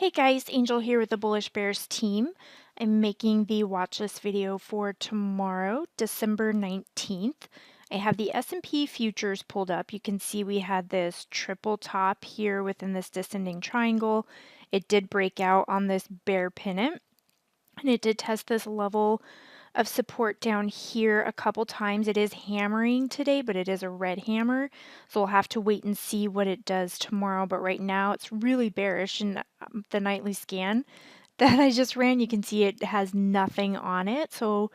Hey guys, Angel here with the Bullish Bears team. I'm making the watch list video for tomorrow, December 19th. I have the S&P futures pulled up. You can see we had this triple top here within this descending triangle. It did break out on this bear pennant, and it did test this level of support down here a couple times. It is hammering today, but it is a red hammer, so we'll have to wait and see what it does tomorrow. But right now it's really bearish. In the nightly scan that I just ran, you can see it has nothing on it, so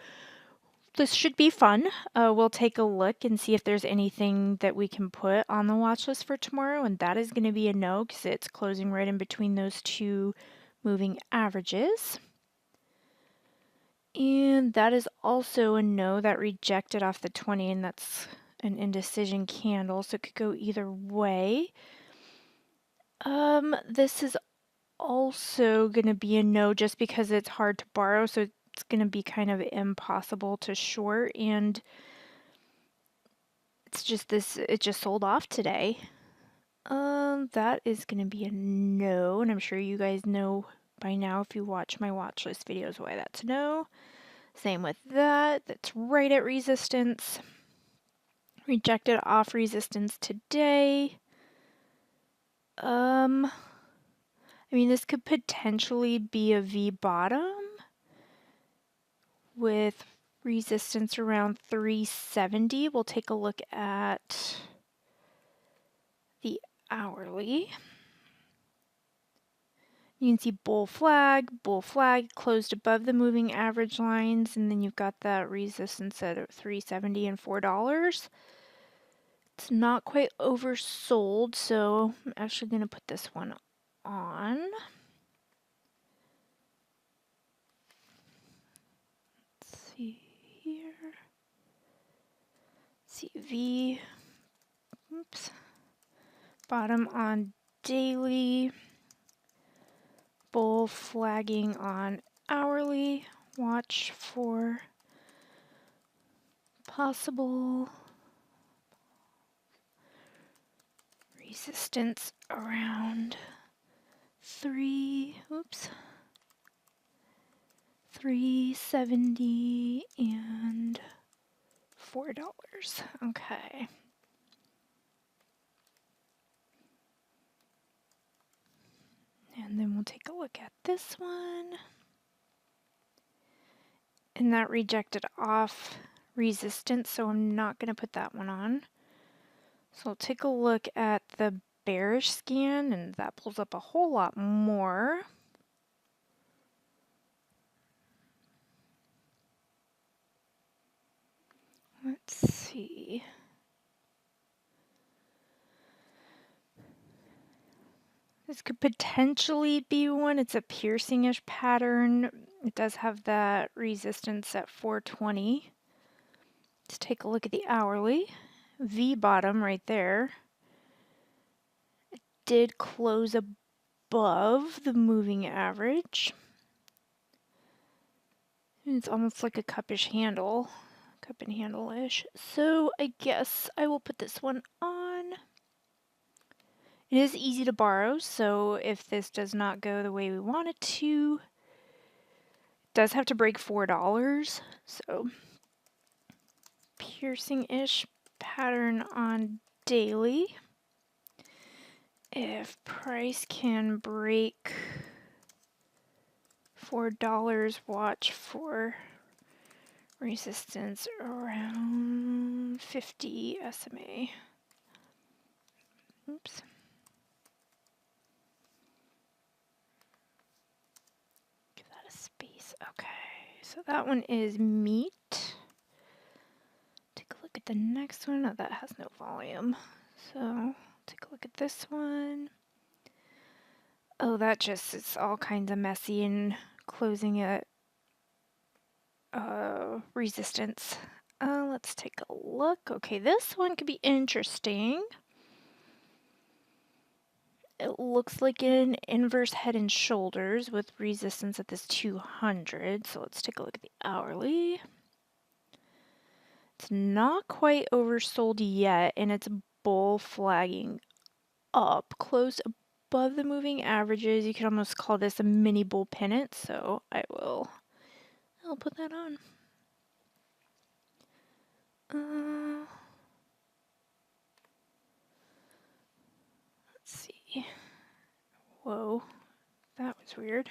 this should be fun. We'll take a look and see if there's anything that we can put on the watch list for tomorrow, and that is going to be a no because it's closing right in between those two moving averages. And that is also a no. That rejected off the 20, and that's an indecision candle, so it could go either way. This is also going to be a no just because it's hard to borrow, so it's going to be kind of impossible to short, and it's just this, it just sold off today. That is going to be a no, and I'm sure you guys know by now if you watch my watch list videos why that's a no. Same with that, that's right at resistance. Rejected off resistance today. I mean, this could potentially be a V bottom with resistance around 370. We'll take a look at the hourly. You can see bull flag closed above the moving average lines, and then you've got that resistance at 370 and $4. It's not quite oversold, so I'm actually going to put this one on. Let's see here. CV. Oops. Bottom on daily. Bull flagging on hourly. Watch for possible resistance around 370 and $4. Okay. And then we'll take a look at this one. And that rejected off resistance, so I'm not going to put that one on. So I'll take a look at the bearish scan, and that pulls up a whole lot more. Let's see. This could potentially be one. It's a piercing-ish pattern. It does have that resistance at 420. Let's take a look at the hourly. V bottom right there. It did close above the moving average. And it's almost like a cup-ish handle. Cup and handle-ish. So I guess I will put this one on. It is easy to borrow, so if this does not go the way we want it to, it does have to break $4. So piercing-ish pattern on daily. If price can break $4, watch for resistance around 50 SMA. Oops. Give that a space. Okay, so that one is meat. Take a look at the next one. Oh, that has no volume. So take a look at this one. Oh, that just is all kinds of messy and closing at resistance. Let's take a look. Okay, this one could be interesting. It looks like an inverse head and shoulders with resistance at this 200. So let's take a look at the hourly. It's not quite oversold yet, and it's bull flagging up close above the moving averages. You could almost call this a mini bull pennant, so I'll put that on. Let's see. Whoa, that was weird.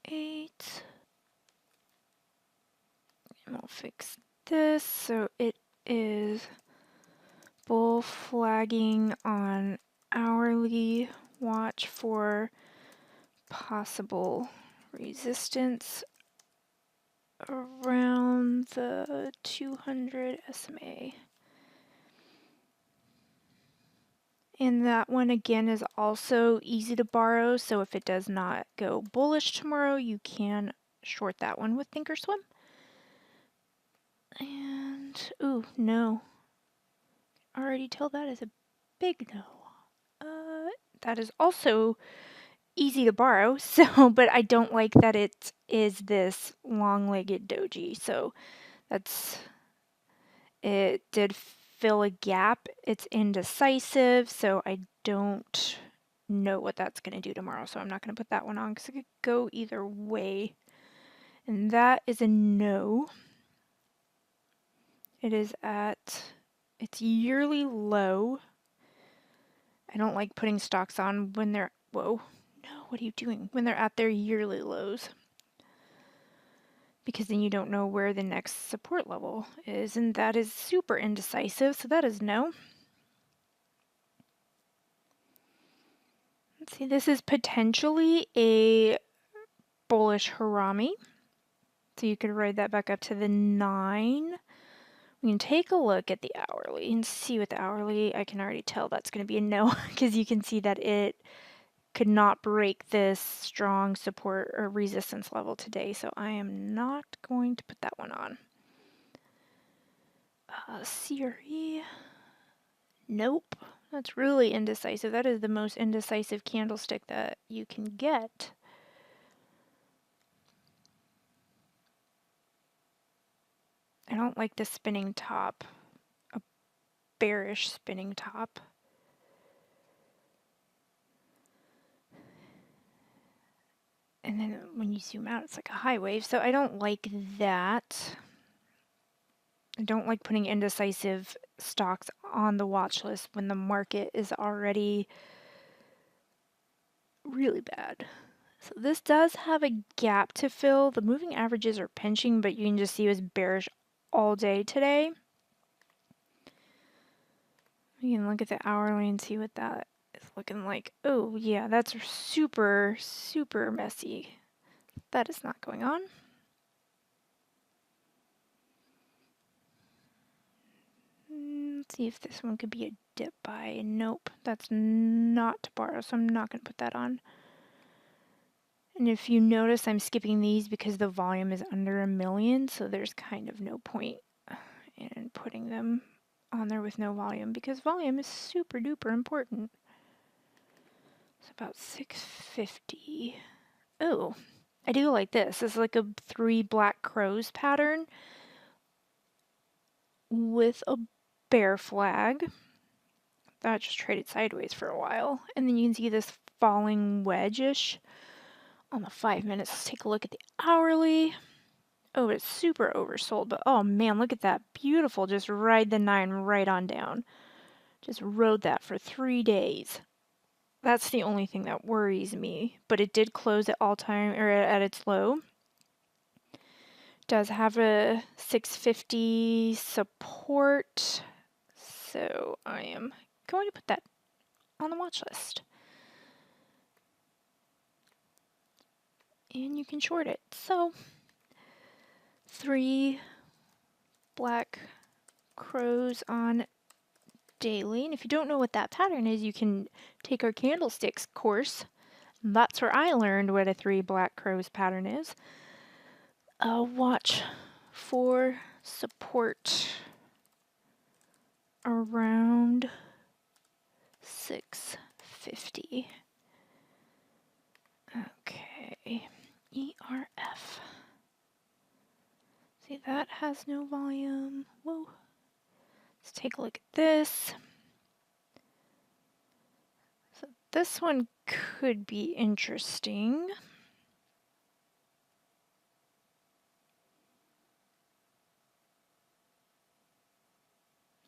8. And we'll fix this so it is bull flagging on hourly. Watch for possible resistance around the 200 SMA. And that one again is also easy to borrow, so if it does not go bullish tomorrow, you can short that one with Thinkorswim. And, ooh, no. Already tell that is a big no. That is also easy to borrow, so, but I don't like that it is this long-legged doji, so it did fill a gap. It's indecisive, so I don't know what that's going to do tomorrow, so I'm not going to put that one on because it could go either way. And that is a no. It is at its yearly low. I don't like putting stocks on when they're, whoa, no, what are you doing? When they're at their yearly lows. Because then you don't know where the next support level is, and that is super indecisive, so that is no. Let's see, this is potentially a bullish harami. So you could ride that back up to the 9. We can take a look at the hourly and see what the hourly, I can already tell that's going to be a no, because you can see that it could not break this strong support or resistance level today, so I am not going to put that one on. CRE, nope, that's really indecisive. That is the most indecisive candlestick that you can get. I don't like the spinning top, a bearish spinning top. And then when you zoom out, it's like a high wave, so I don't like that. I don't like putting indecisive stocks on the watch list when the market is already really bad. So this does have a gap to fill. The moving averages are pinching, but you can just see it was bearish all day today. You can look at the hourly and see what that is looking like. Oh yeah, that's super, super messy. That is not going on. Let's see if this one could be a dip buy. Nope, that's not to borrow, so I'm not going to put that on. And if you notice, I'm skipping these because the volume is under 1 million, so there's kind of no point in putting them on there with no volume, because volume is super duper important. It's about 650. Oh, I do like this. It's like a 3 black crows pattern with a bear flag. That just traded sideways for a while. And then you can see this falling wedge-ish on the 5 minutes. Let's take a look at the hourly. Oh, it's super oversold, but oh man, look at that. Beautiful. Just ride the 9 right on down. Just rode that for 3 days. That's the only thing that worries me, but it did close at all time, or at its low. Does have a 650 support, so I am going to put that on the watch list. And you can short it. So 3 black crows on daily. And if you don't know what that pattern is, you can take our candlesticks course. That's where I learned what a 3 black crows pattern is. Watch for support around 650. Okay, ERF. See, that has no volume. Whoa. Let's take a look at this. this one could be interesting.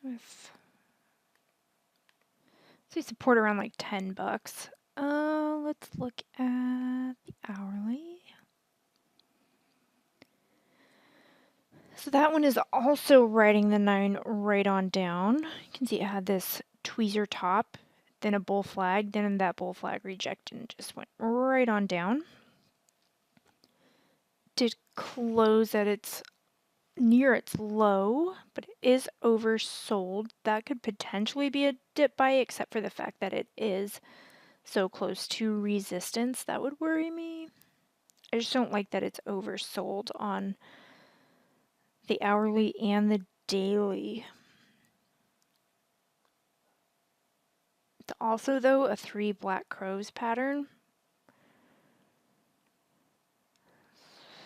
If see support around like $10. Let's look at the hourly. So that one is also riding the 9 right on down. You can see it had this tweezer top, then a bull flag, then that bull flag rejected and just went right on down. Did close at its near its low, but it is oversold. That could potentially be a dip buy, except for the fact that it is so close to resistance. That would worry me. I just don't like that it's oversold on the hourly and the daily. It's also, though, a 3 black crows pattern.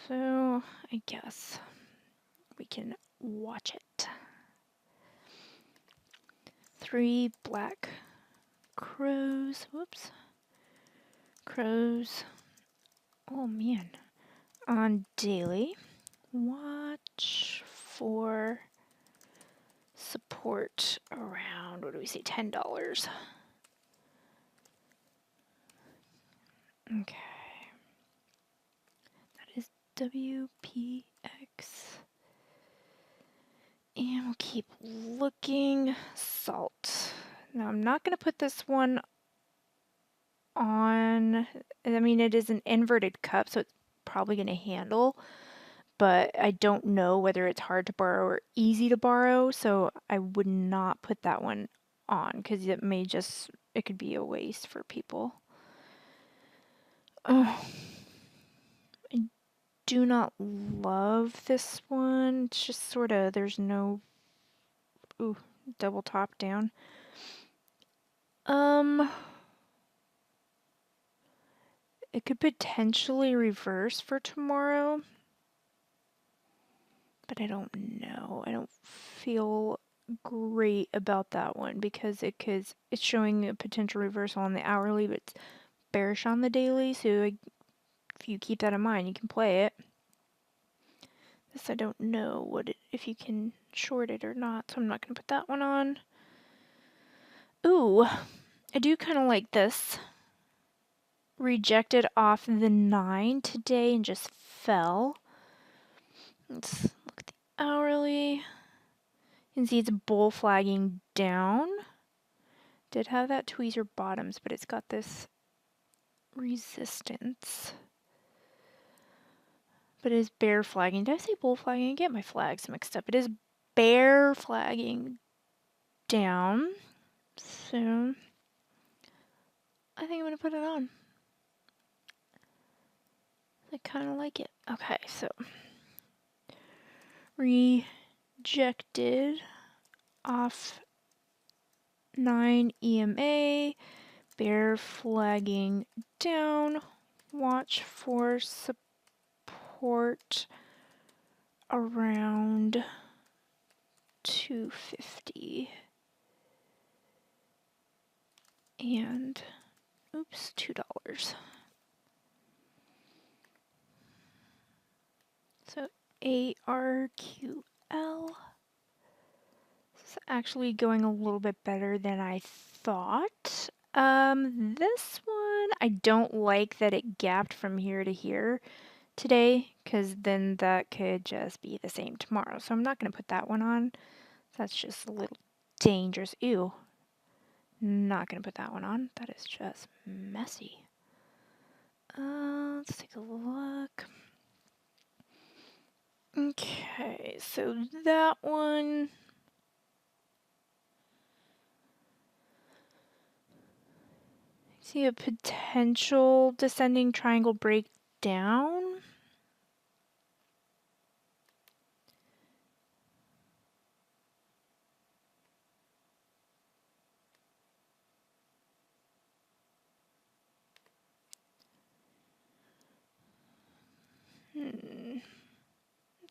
So I guess we can watch it. 3 black crows. Whoops. Crows. Oh man. On daily. Watch for support around, what do we say, $10. Okay. That is WPX. And we'll keep looking. Salt. Now I'm not going to put this one on, I mean, it is an inverted cup, so it's probably going to handle, but I don't know whether it's hard to borrow or easy to borrow, so I would not put that one on because it may just, it could be a waste for people. Oh, I do not love this one. It's just sort of, there's no, ooh, double top down. It could potentially reverse for tomorrow, but I don't know. I don't feel great about that one because it's showing a potential reversal on the hourly, but it's bearish on the daily. So if you keep that in mind, you can play it. This I don't know if you can short it or not, so I'm not going to put that one on. Ooh, I do kind of like this. Rejected off the 9 today and just fell. Let's look at the hourly. You can see it's bull flagging down. Did have that tweezer bottoms, but it's got this resistance. But it is bear flagging. Did I say bull flagging? I get my flags mixed up. It is bear flagging down. So I think I'm going to put it on. I kind of like it. Okay, so rejected off 9 EMA, bear flagging down. Watch for support around 250 and oops, $2. So ARQL. This is actually going a little bit better than I thought. This one, I don't like that it gapped from here to here today, because then that could just be the same tomorrow. So I'm not going to put that one on. That's just a little dangerous. Ew. Not going to put that one on. That is just messy. Let's take a look. Okay, so that one. See a potential descending triangle breakdown.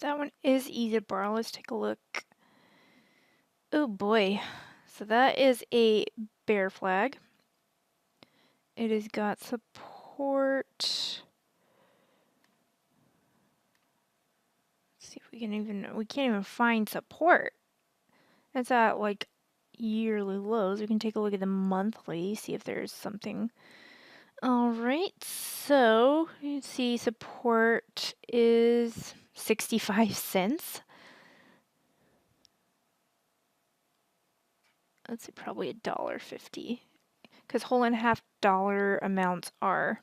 That one is easy to borrow. Let's take a look. Oh boy. So that is a bear flag. it has got support. Let's see if we can't even find support. It's at like yearly lows. We can take a look at the monthly, see if there's something. All right, so you see support is 65 cents. Let's see, probably $1.50, because whole and half dollar amounts are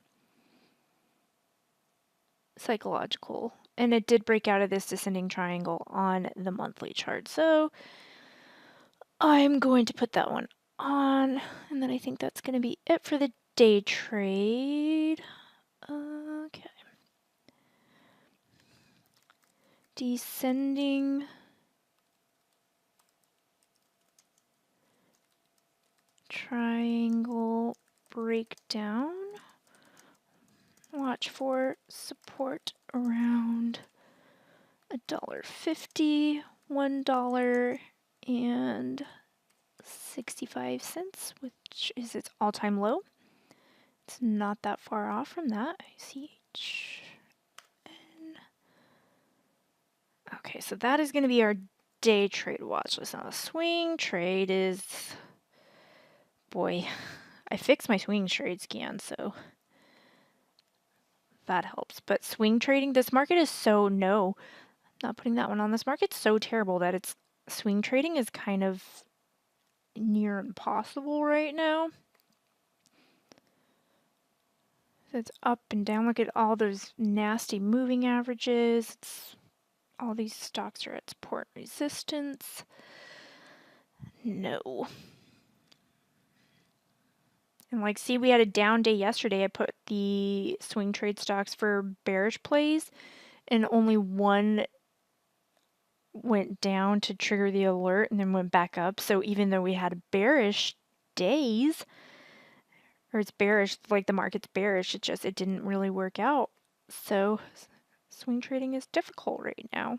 psychological. And it did break out of this descending triangle on the monthly chart. So I'm going to put that one on, and then I think that's going to be it for the day trade. Okay. Descending triangle breakdown. Watch for support around $1.50, $1.65, which is its all-time low. It's not that far off from that. ACHN. Okay, so that is going to be our day trade watch list. Now the swing trade is, boy, I fixed my swing trade scan, so that helps. But swing trading, this market is so not putting that one on. This market's so terrible that it's swing trading is kind of near impossible right now. So it's up and down. Look at all those nasty moving averages. All these stocks are at support resistance. No. And like, see, we had a down day yesterday. I put the swing trade stocks for bearish plays, and only one went down to trigger the alert and then went back up. So even though we had bearish days, or it's bearish, like the market's bearish, it didn't really work out. So swing trading is difficult right now.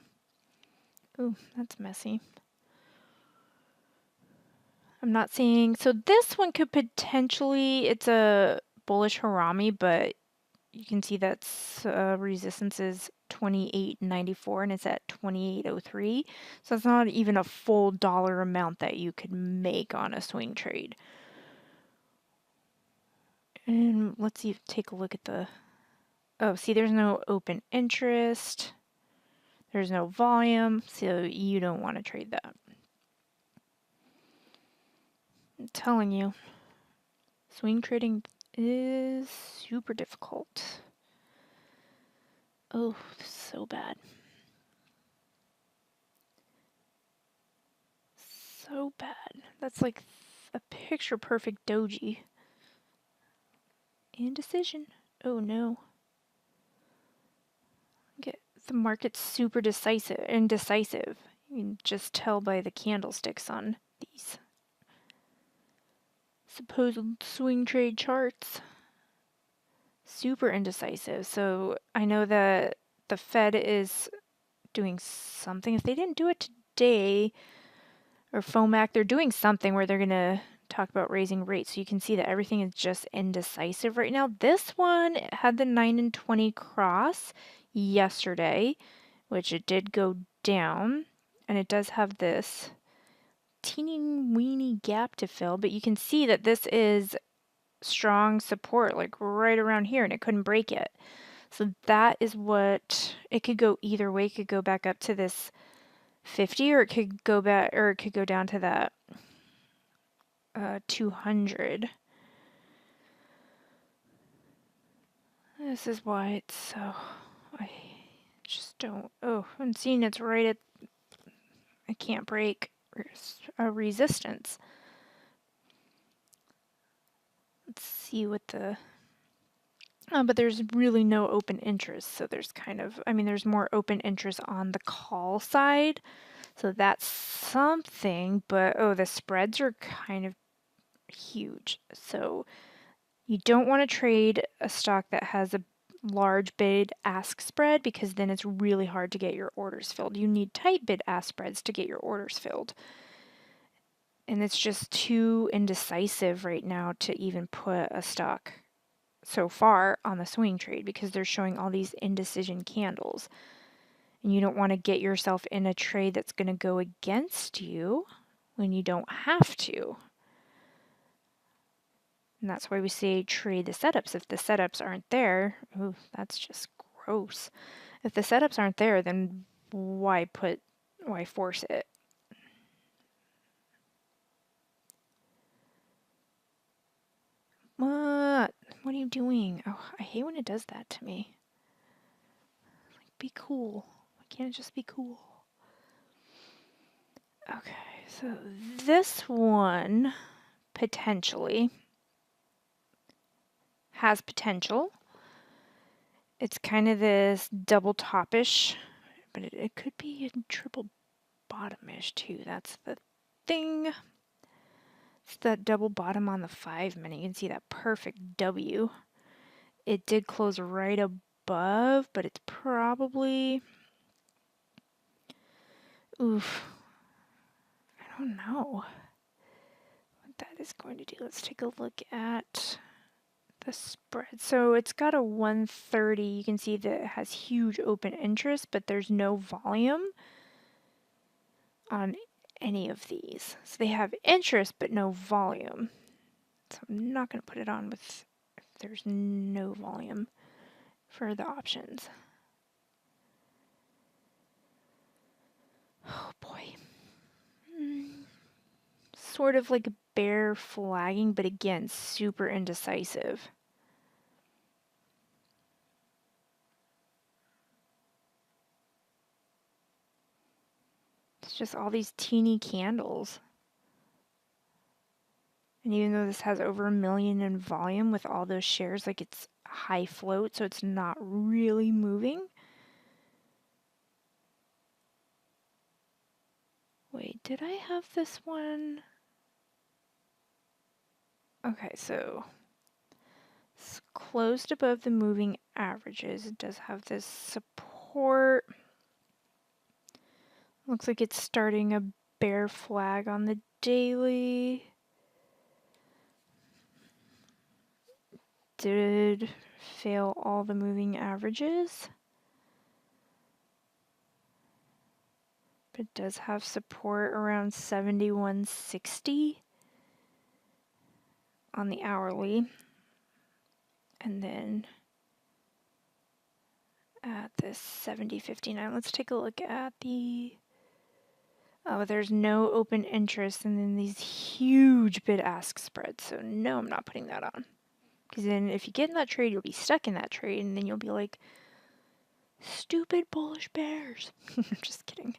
Ooh, that's messy. I'm not seeing, so this one could potentially, it's a bullish harami, but you can see that's resistance is 28.94 and it's at 28.03. So it's not even a full dollar amount that you could make on a swing trade. And let's see, take a look at the, oh, see, there's no open interest. There's no volume, so you don't want to trade that. I'm telling you, swing trading is super difficult. Oh, so bad. So bad. That's like a picture perfect doji. Indecision. Oh no. Get the market's super indecisive. You can just tell by the candlesticks on these supposed swing trade charts. Super indecisive. So I know that the Fed is doing something. If they didn't do it today, or FOMAC, they're doing something where they're going to talk about raising rates. So you can see that everything is just indecisive right now. This one had the 9 and 20 cross yesterday, which it did go down. And it does have this teeny weeny gap to fill, but you can see that this is strong support, like right around here, and it couldn't break it. So that is what, it could go either way. It could go back up to this 50, or it could go back, or it could go down to that 200. This is why it's so, I just don't, oh, I'm seeing it's right at, I can't break a resistance. Let's see what the, but there's really no open interest. So there's kind of, I mean, there's more open interest on the call side. So that's something, but oh, the spreads are kind of huge. So you don't want to trade a stock that has a large bid-ask spread, because then it's really hard to get your orders filled. You need tight bid-ask spreads to get your orders filled. And it's just too indecisive right now to even put a stock so far on the swing trade because they're showing all these indecision candles. And you don't want to get yourself in a trade that's going to go against you when you don't have to. And that's why we say trade the setups. If the setups aren't there, ooh, that's just gross. If the setups aren't there, then why force it? What? What are you doing? Oh, I hate when it does that to me. Like, be cool. Why can't it just be cool? Okay, so this one potentially has potential. It's kind of this double topish, but it could be a triple bottomish too. That's the thing. It's that double bottom on the 5-minute. You can see that perfect W. It did close right above, but it's probably, oof, I don't know what that is going to do. Let's take a look at the spread. So it's got a 130. You can see that it has huge open interest, but there's no volume on any of these. So they have interest, but no volume. So I'm not going to put it on with if there's no volume for the options. Oh boy. Sort of like a bear flagging, but again, super indecisive. It's just all these teeny candles. And even though this has over 1 million in volume with all those shares, like it's high float, so it's not really moving. Wait, did I have this one? Okay, so it's closed above the moving averages. It does have this support. Looks like it's starting a bear flag on the daily. Did fail all the moving averages. But it does have support around 71.60 on the hourly. And then at this 70.59, let's take a look at the, oh, there's no open interest and then these huge bid-ask spreads. So no, I'm not putting that on. Because then if you get in that trade, you'll be stuck in that trade and then you'll be like, stupid bullish bears. Just kidding.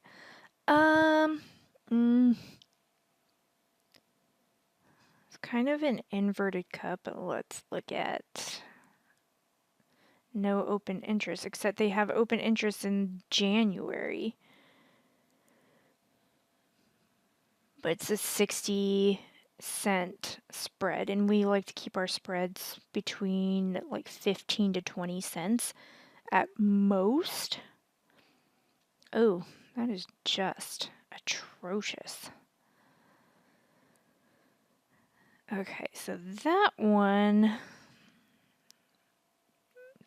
It's kind of an inverted cup, but let's look at no open interest, except they have open interest in January. But it's a 60-cent spread, and we like to keep our spreads between like 15 to 20 cents at most. Oh, that is just atrocious. Okay, so that one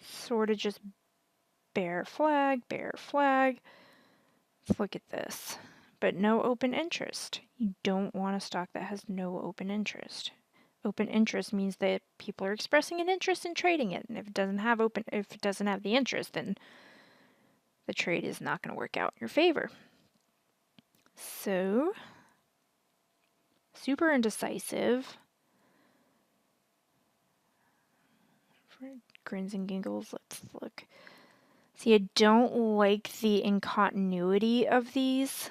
sort of just bear flag. Let's look at this. But no open interest. You don't want a stock that has no open interest. Open interest means that people are expressing an interest in trading it, and if it doesn't have the interest, then the trade is not going to work out in your favor. So, super indecisive. For grins and giggles, let's look. See, I don't like the incontinuity of these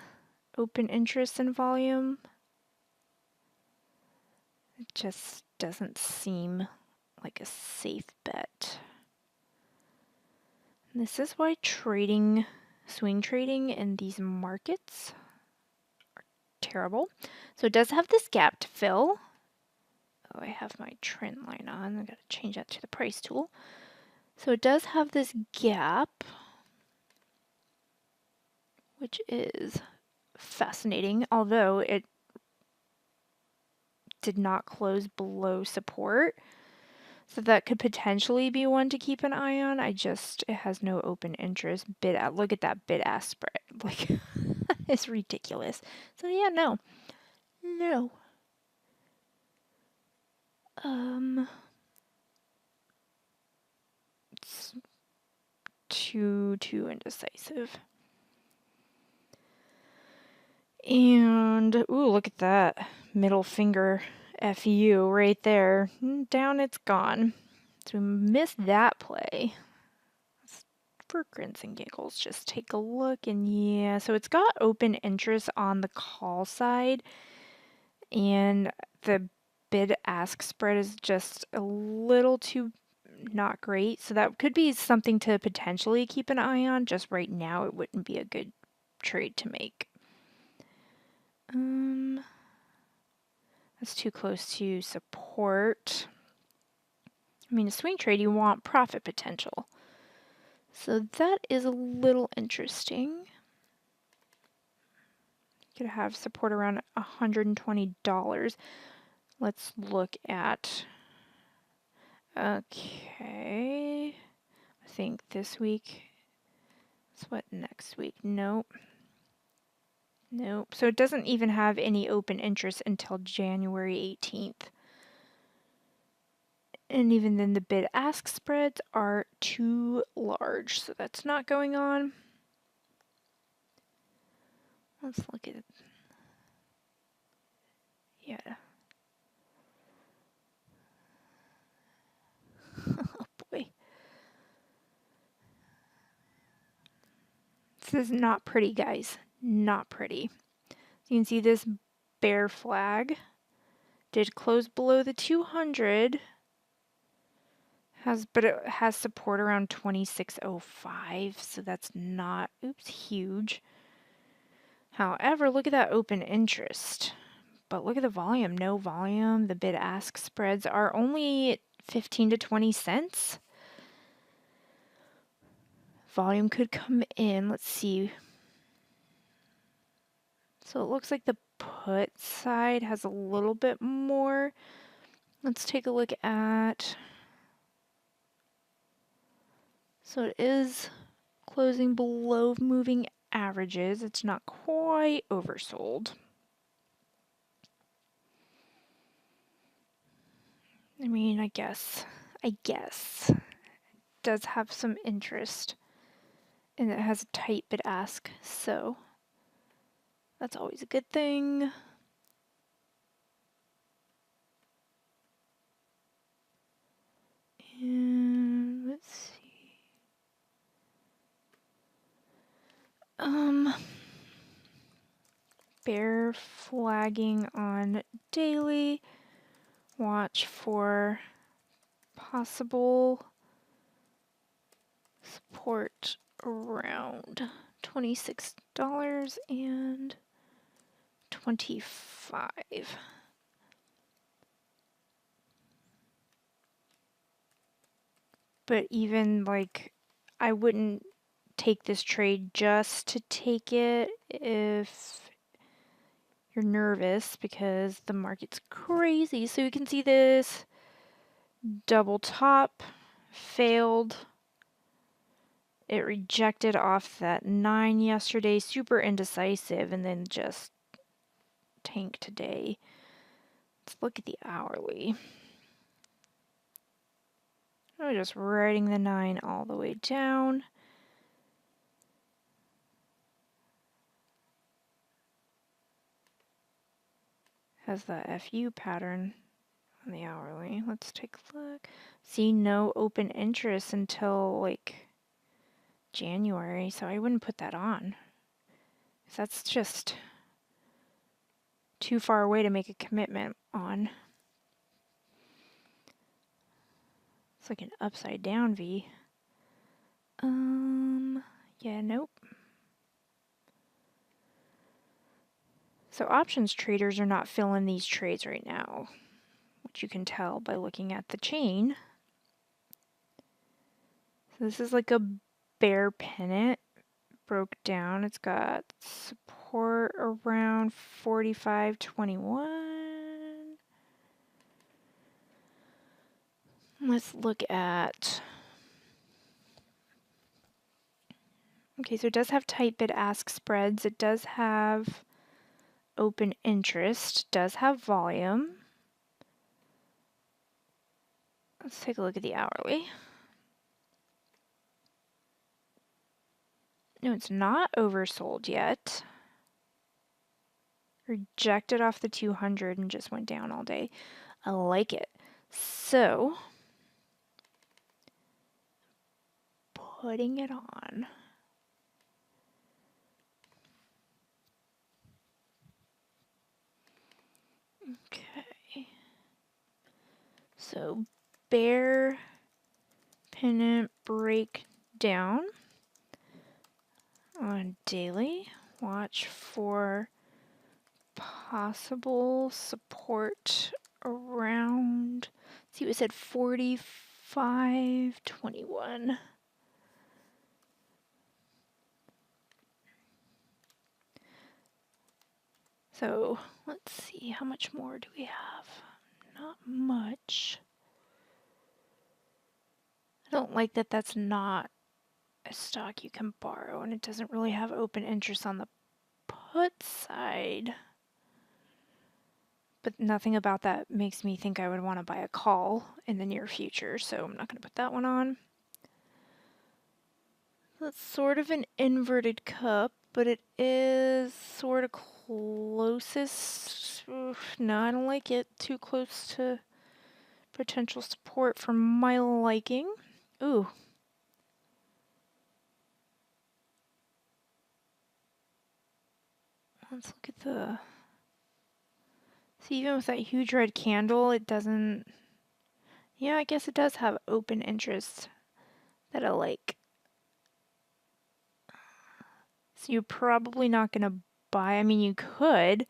open interest and volume. It just doesn't seem like a safe bet. And this is why swing trading in these markets are terrible. So it does have this gap to fill. Oh, I have my trend line on. I've got to change that to the price tool. So it does have this gap, which is fascinating, although it did not close below support. So that could potentially be one to keep an eye on. It has no open interest. Look at that bid-ask spread. Like, it's ridiculous. So yeah, no. It's too indecisive. And, ooh, look at that. Middle finger FU right there. Down it's gone. So we missed that play. For grins and giggles, just take a look, and yeah, so it's got open interest on the call side, and the bid-ask spread is just a little too not great, so that could be something to potentially keep an eye on. Just right now, it wouldn't be a good trade to make. That's too close to support. I mean, a swing trade, you want profit potential. So that is a little interesting. You could have support around $120. Let's look at, okay, I think this week. That's what, next week? Nope. So it doesn't even have any open interest until January 18th. And even then the bid-ask spreads are too large, so that's not going on. Let's look at it. Yeah. Oh boy. This is not pretty, guys. Not pretty. You can see this bear flag did close below the 200. But it has support around 2605, so that's not, huge. However, look at that open interest. But look at the volume, no volume. The bid-ask spreads are only 15 to 20 cents. Volume could come in, let's see. So it looks like the put side has a little bit more. Let's take a look at, so it is closing below moving averages. It's not quite oversold. I mean, I guess does have some interest, and it has a tight bid-ask, so that's always a good thing. And let's see. Bear flagging on daily. Watch for possible support around $26.25. But even like, I wouldn't take this trade just to take it if you're nervous, because the market's crazy. So you can see this double top failed. It rejected off that 9 yesterday, super indecisive, and then just tanked today. Let's look at the hourly. I'm just writing the 9 all the way down. Has that FU pattern on the hourly. Let's take a look. See, no open interest until like January, so I wouldn't put that on. That's just too far away to make a commitment on. It's like an upside down V. Yeah, nope. So options traders are not filling these trades right now, which you can tell by looking at the chain. So this is like a bear pennant, broke down. It's got support around 45.21. Let's look at, okay, so it does have tight bid-ask spreads. It does have open interest, does have volume. Let's take a look at the hourly. No, it's not oversold yet. Rejected off the 200 and just went down all day. I like it. So, putting it on. Okay. So, bear pennant breakdown on daily. Watch for possible support around, let's see, it said 45.21. So let's see, how much more do we have? Not much. I don't like that that's not a stock you can borrow, and it doesn't really have open interest on the put side. But nothing about that makes me think I would want to buy a call in the near future, so I'm not going to put that one on. That's sort of an inverted cup, but it is sort of closest. Oof, no, I don't like it. Too close to potential support for my liking. Ooh. Let's look at the... See, even with that huge red candle, it doesn't... Yeah, I guess it does have open interest that I like. So you're probably not going to buy... I mean, you could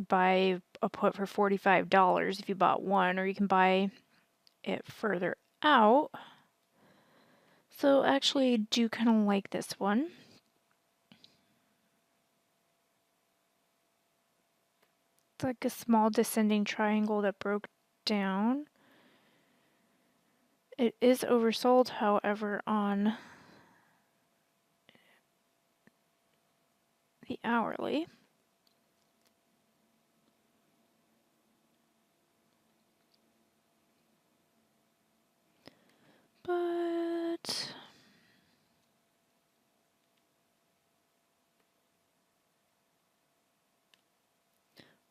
buy a put for $45 if you bought one, or you can buy it further out. So actually, I do kind of like this one. It's like a small descending triangle that broke down. It is oversold, however, on the hourly. But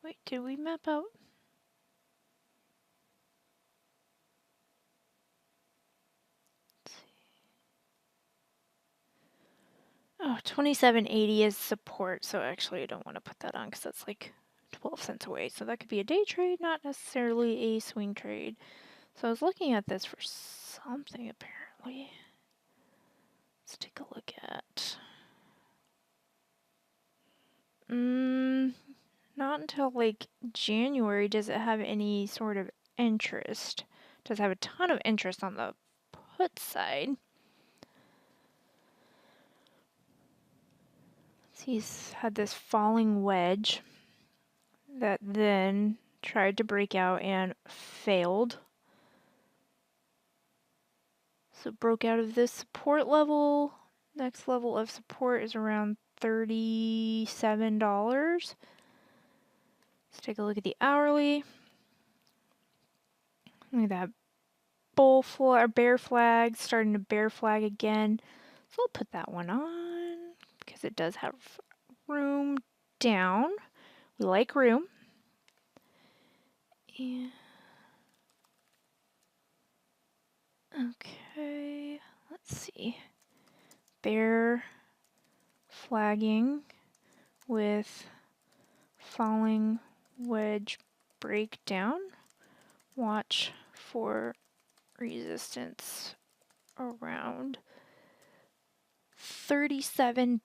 wait, did we map out? Oh, 27.80 is support, so actually I don't want to put that on because that's like 12 cents away. So that could be a day trade, not necessarily a swing trade. So I was looking at this for something apparently. Let's take a look at. Not until like January does it have any sort of interest. It does have a ton of interest on the put side. He's had this falling wedge that then tried to break out and failed. So it broke out of this support level. Next level of support is around $37. Let's take a look at the hourly. Look at that bull flag or bear flag, starting to bear flag again. So I'll put that one on because it does have room down. We like room. And okay, let's see. Bear flagging with falling wedge breakdown. Watch for resistance around $37.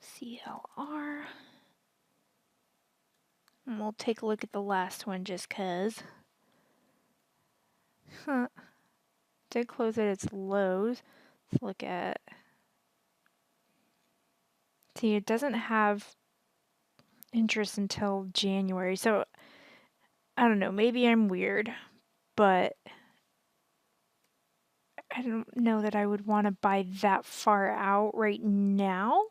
CLR. And we'll take a look at the last one just cause. Did close at its lows. Let's look at. See, it doesn't have interest until January. So I don't know, maybe I'm weird, but I don't know that I would want to buy that far out right now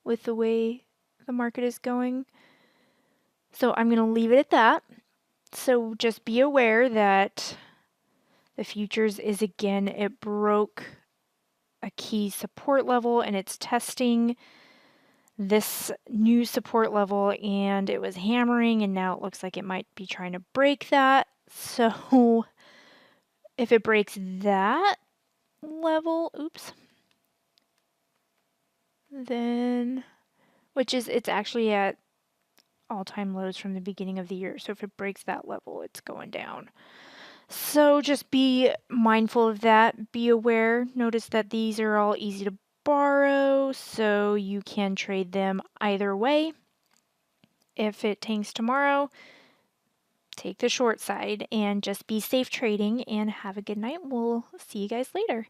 with the way the market is going. So I'm going to leave it at that. So just be aware that the futures is again, it broke a key support level and it's testing this new support level and it was hammering and now it looks like it might be trying to break that. So if it breaks that level, then, it's actually at all-time lows from the beginning of the year. So if it breaks that level, it's going down. So just be mindful of that. Be aware. Notice that these are all easy to borrow, so you can trade them either way. If it tanks tomorrow, take the short side and just be safe trading and have a good night. We'll see you guys later.